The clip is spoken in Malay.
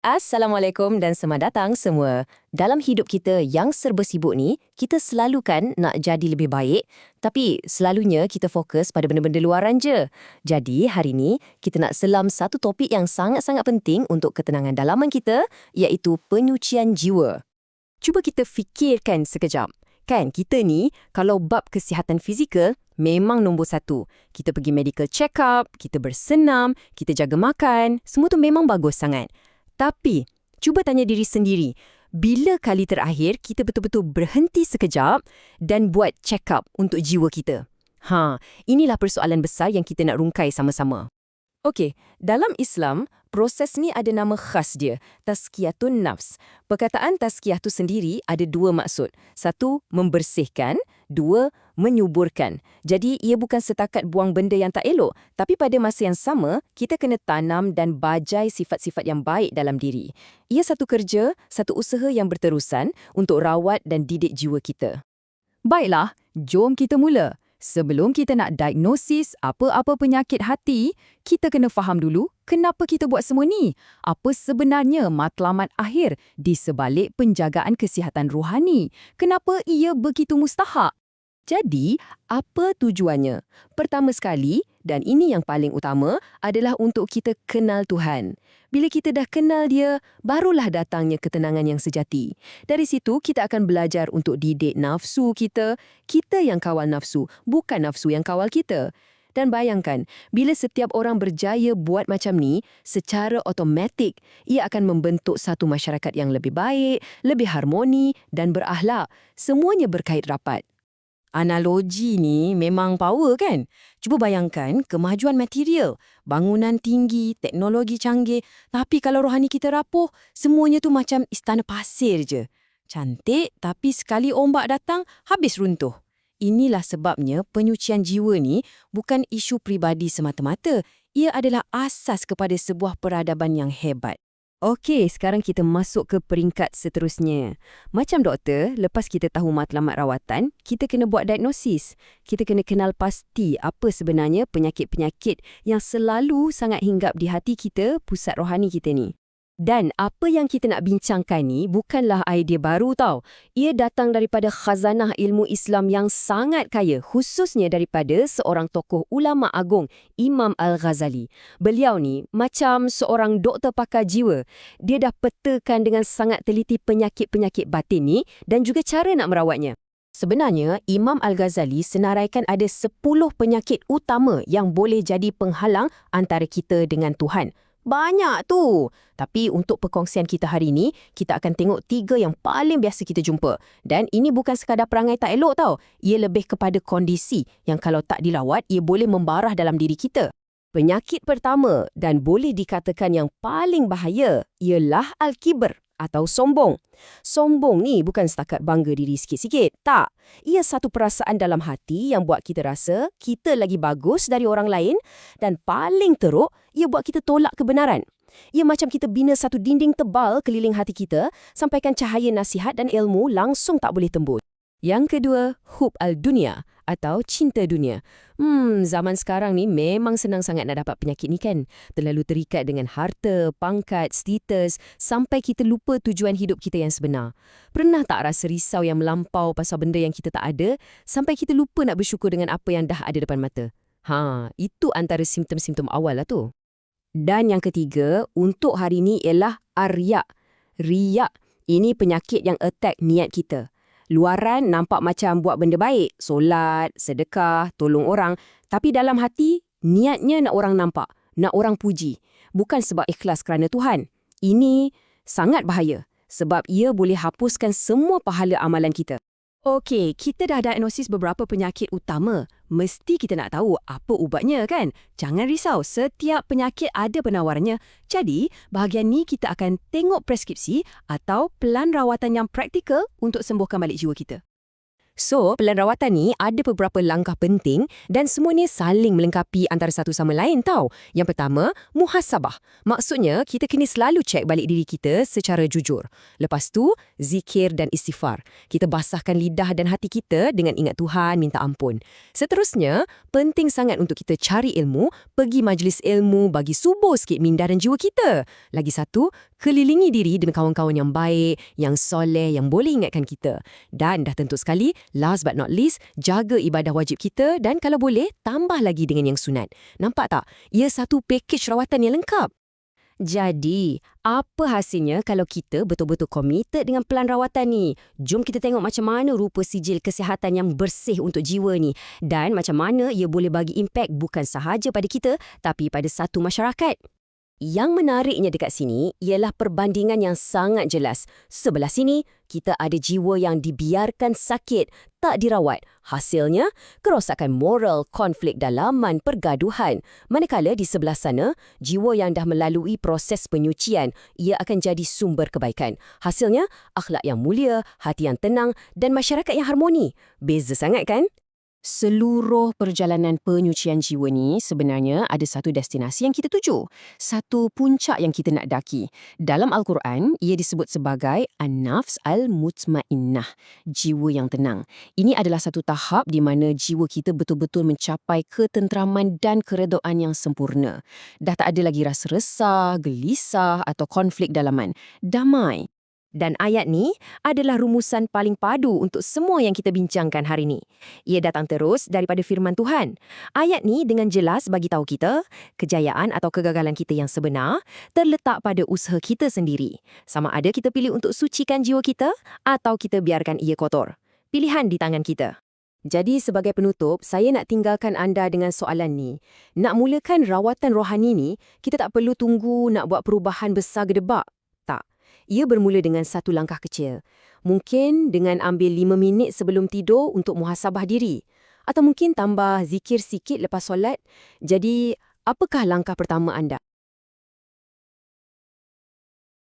Assalamualaikum dan selamat datang semua. Dalam hidup kita yang serba sibuk ni, kita selalu kan nak jadi lebih baik, tapi selalunya kita fokus pada benda-benda luaran je. Jadi hari ni, kita nak selam satu topik yang sangat-sangat penting untuk ketenangan dalaman kita, iaitu penyucian jiwa. Cuba kita fikirkan sekejap. Kan kita ni, kalau bab kesihatan fizikal, memang nombor satu. Kita pergi medical check-up, kita bersenam, kita jaga makan, semua tu memang bagus sangat. Tapi, cuba tanya diri sendiri, bila kali terakhir kita betul-betul berhenti sekejap dan buat check-up untuk jiwa kita? Inilah persoalan besar yang kita nak rungkai sama-sama. Okey, dalam Islam, proses ni ada nama khas dia, tazkiyatun nafs. Perkataan tazkiyah tu sendiri ada dua maksud. Satu, membersihkan. Dua, menyuburkan. Jadi, ia bukan setakat buang benda yang tak elok, tapi pada masa yang sama, kita kena tanam dan bajai sifat-sifat yang baik dalam diri. Ia satu kerja, satu usaha yang berterusan untuk rawat dan didik jiwa kita. Baiklah, jom kita mula. Sebelum kita nak diagnosis apa-apa penyakit hati, kita kena faham dulu kenapa kita buat semua ni. Apa sebenarnya matlamat akhir di sebalik penjagaan kesihatan rohani? Kenapa ia begitu mustahak? Jadi, apa tujuannya? Pertama sekali, dan ini yang paling utama, adalah untuk kita kenal Tuhan. Bila kita dah kenal Dia, barulah datangnya ketenangan yang sejati. Dari situ, kita akan belajar untuk didik nafsu kita. Kita yang kawal nafsu, bukan nafsu yang kawal kita. Dan bayangkan, bila setiap orang berjaya buat macam ni, secara automatik, ia akan membentuk satu masyarakat yang lebih baik, lebih harmoni dan berakhlak. Semuanya berkait rapat. Analogi ni memang power kan? Cuba bayangkan kemajuan material, bangunan tinggi, teknologi canggih, tapi kalau rohani kita rapuh, semuanya tu macam istana pasir je. Cantik, tapi sekali ombak datang, habis runtuh. Inilah sebabnya penyucian jiwa ni bukan isu peribadi semata-mata. Ia adalah asas kepada sebuah peradaban yang hebat. Okey, sekarang kita masuk ke peringkat seterusnya. Macam doktor, lepas kita tahu matlamat rawatan, kita kena buat diagnosis. Kita kena kenal pasti apa sebenarnya penyakit-penyakit yang selalu sangat hinggap di hati kita, pusat rohani kita ni. Dan apa yang kita nak bincangkan ni bukanlah idea baru tau. Ia datang daripada khazanah ilmu Islam yang sangat kaya, khususnya daripada seorang tokoh ulama agung, Imam Al-Ghazali. Beliau ni macam seorang doktor pakar jiwa. Dia dah petakan dengan sangat teliti penyakit-penyakit batin ni dan juga cara nak merawatnya. Sebenarnya, Imam Al-Ghazali senaraikan ada 10 penyakit utama yang boleh jadi penghalang antara kita dengan Tuhan. Banyak tu. Tapi untuk perkongsian kita hari ni, kita akan tengok 3 yang paling biasa kita jumpa. Dan ini bukan sekadar perangai tak elok tau. Ia lebih kepada kondisi yang kalau tak dilawat, ia boleh membarah dalam diri kita. Penyakit pertama dan boleh dikatakan yang paling bahaya ialah Al-Kibr atau sombong. Sombong ni bukan setakat bangga diri sikit-sikit. Tak. Ia satu perasaan dalam hati yang buat kita rasa kita lagi bagus dari orang lain dan paling teruk, ia buat kita tolak kebenaran. Ia macam kita bina satu dinding tebal keliling hati kita sampaikan cahaya nasihat dan ilmu langsung tak boleh tembus. Yang kedua, hub al-dunia atau cinta dunia. Zaman sekarang ni memang senang sangat nak dapat penyakit ni kan. Terlalu terikat dengan harta, pangkat, status, sampai kita lupa tujuan hidup kita yang sebenar. Pernah tak rasa risau yang melampau pasal benda yang kita tak ada, sampai kita lupa nak bersyukur dengan apa yang dah ada depan mata? Itu antara simptom-simptom awal lah tu. Dan yang ketiga, untuk hari ni ialah ar-riya'. Riya' ini penyakit yang attack niat kita. Luaran nampak macam buat benda baik, solat, sedekah, tolong orang. Tapi dalam hati, niatnya nak orang nampak, nak orang puji. Bukan sebab ikhlas kerana Tuhan. Ini sangat bahaya sebab ia boleh hapuskan semua pahala amalan kita. Okey, kita dah diagnosis beberapa penyakit utama. Mesti kita nak tahu apa ubatnya kan? Jangan risau, setiap penyakit ada penawarannya. Jadi, bahagian ni kita akan tengok preskripsi atau pelan rawatan yang praktikal untuk sembuhkan balik jiwa kita. So, pelan rawatan ni ada beberapa langkah penting dan semuanya saling melengkapi antara satu sama lain tau. Yang pertama, muhasabah. Maksudnya, kita kena selalu cek balik diri kita secara jujur. Lepas tu, zikir dan istighfar. Kita basahkan lidah dan hati kita dengan ingat Tuhan, minta ampun. Seterusnya, penting sangat untuk kita cari ilmu, pergi majlis ilmu bagi subur sikit minda dan jiwa kita. Lagi satu, kelilingi diri dengan kawan-kawan yang baik, yang soleh, yang boleh ingatkan kita. Dan dah tentu sekali, last but not least, jaga ibadah wajib kita dan kalau boleh, tambah lagi dengan yang sunat. Nampak tak? Ia satu pakej rawatan yang lengkap. Jadi, apa hasilnya kalau kita betul-betul komited dengan pelan rawatan ni? Jom kita tengok macam mana rupa sijil kesihatan yang bersih untuk jiwa ni dan macam mana ia boleh bagi impak bukan sahaja pada kita tapi pada satu masyarakat. Yang menariknya dekat sini ialah perbandingan yang sangat jelas. Sebelah sini, kita ada jiwa yang dibiarkan sakit, tak dirawat. Hasilnya, kerosakan moral, konflik dalaman, pergaduhan. Manakala di sebelah sana, jiwa yang dah melalui proses penyucian, ia akan jadi sumber kebaikan. Hasilnya, akhlak yang mulia, hati yang tenang dan masyarakat yang harmoni. Beza sangat kan? Seluruh perjalanan penyucian jiwa ni sebenarnya ada satu destinasi yang kita tuju. Satu puncak yang kita nak daki. Dalam Al-Quran, ia disebut sebagai An-Nafs Al-Mutmainnah, jiwa yang tenang. Ini adalah satu tahap di mana jiwa kita betul-betul mencapai ketenteraman dan keredoan yang sempurna. Dah tak ada lagi rasa resah, gelisah atau konflik dalaman. Damai. Dan ayat ni adalah rumusan paling padu untuk semua yang kita bincangkan hari ni. Ia datang terus daripada firman Tuhan. Ayat ni dengan jelas bagi tahu kita, kejayaan atau kegagalan kita yang sebenar terletak pada usaha kita sendiri. Sama ada kita pilih untuk sucikan jiwa kita atau kita biarkan ia kotor. Pilihan di tangan kita. Jadi sebagai penutup, saya nak tinggalkan anda dengan soalan ni. Nak mulakan rawatan rohani ni, kita tak perlu tunggu nak buat perubahan besar gedebak. Tak. Ia bermula dengan satu langkah kecil. Mungkin dengan ambil 5 minit sebelum tidur untuk muhasabah diri. Atau mungkin tambah zikir sikit lepas solat. Jadi, apakah langkah pertama anda?